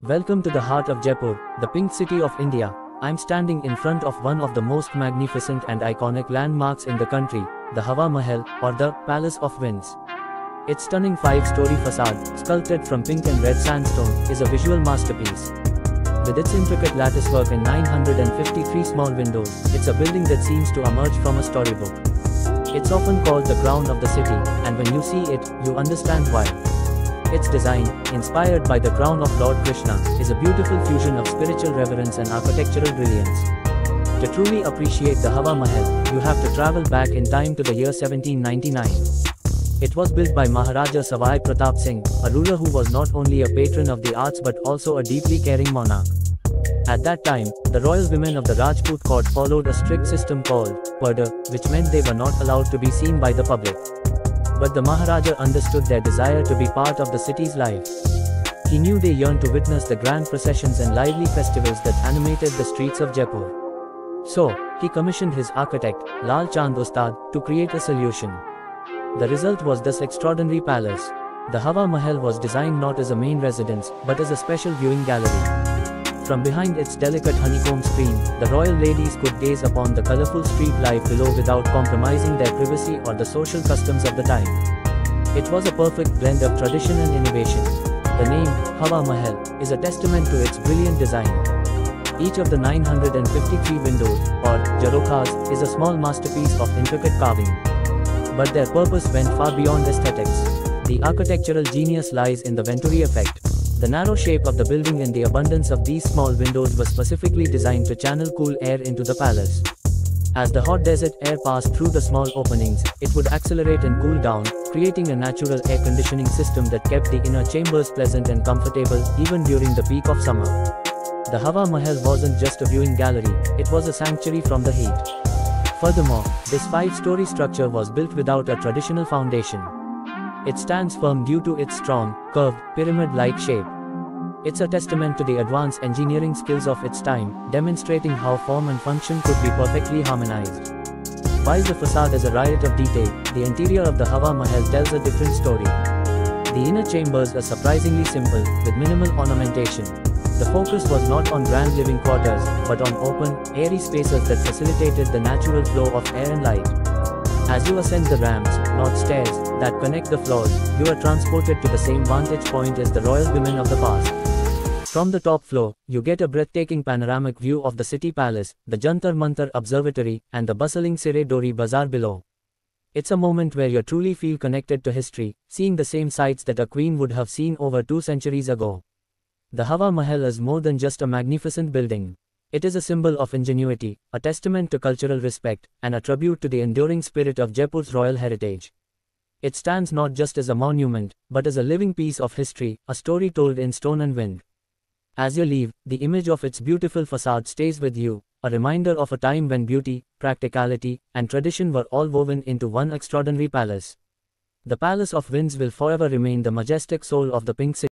Welcome to the heart of Jaipur, the pink city of India. I'm standing in front of one of the most magnificent and iconic landmarks in the country, the Hawa Mahal, or the Palace of Winds. Its stunning five-story facade, sculpted from pink and red sandstone, is a visual masterpiece. With its intricate latticework and 953 small windows, it's a building that seems to emerge from a storybook. It's often called the crown of the city, and when you see it, you understand why. Its design, inspired by the crown of Lord Krishna, is a beautiful fusion of spiritual reverence and architectural brilliance. To truly appreciate the Hawa Mahal, you have to travel back in time to the year 1799. It was built by Maharaja Savai Pratap Singh, a ruler who was not only a patron of the arts but also a deeply caring monarch. At that time, the royal women of the Rajput court followed a strict system called Parda, which meant they were not allowed to be seen by the public. But the Maharaja understood their desire to be part of the city's life. He knew they yearned to witness the grand processions and lively festivals that animated the streets of Jaipur. So, he commissioned his architect, Lal Chand Ustad, to create a solution. The result was this extraordinary palace. The Hawa Mahal was designed not as a main residence, but as a special viewing gallery. From behind its delicate honeycomb screen, the royal ladies could gaze upon the colorful street life below without compromising their privacy or the social customs of the time. It was a perfect blend of tradition and innovation. The name, Hawa Mahal, is a testament to its brilliant design. Each of the 953 windows, or jharokhas, is a small masterpiece of intricate carving. But their purpose went far beyond aesthetics. The architectural genius lies in the Venturi effect. The narrow shape of the building and the abundance of these small windows was specifically designed to channel cool air into the palace. As the hot desert air passed through the small openings, it would accelerate and cool down, creating a natural air conditioning system that kept the inner chambers pleasant and comfortable, even during the peak of summer. The Hawa Mahal wasn't just a viewing gallery, it was a sanctuary from the heat. Furthermore, this five-story structure was built without a traditional foundation. It stands firm due to its strong, curved, pyramid-like shape. It's a testament to the advanced engineering skills of its time, demonstrating how form and function could be perfectly harmonized. While the facade is a riot of detail, the interior of the Hawa Mahal tells a different story. The inner chambers are surprisingly simple, with minimal ornamentation. The focus was not on grand living quarters, but on open, airy spaces that facilitated the natural flow of air and light. As you ascend the ramps, not stairs, that connect the floors, you are transported to the same vantage point as the royal women of the past. From the top floor, you get a breathtaking panoramic view of the city palace, the Jantar Mantar Observatory, and the bustling Siree Dori Bazaar below. It's a moment where you truly feel connected to history, seeing the same sights that a queen would have seen over 2 centuries ago. The Hawa Mahal is more than just a magnificent building. It is a symbol of ingenuity, a testament to cultural respect, and a tribute to the enduring spirit of Jaipur's royal heritage. It stands not just as a monument, but as a living piece of history, a story told in stone and wind. As you leave, the image of its beautiful facade stays with you, a reminder of a time when beauty, practicality, and tradition were all woven into one extraordinary palace. The Palace of Winds will forever remain the majestic soul of the Pink City.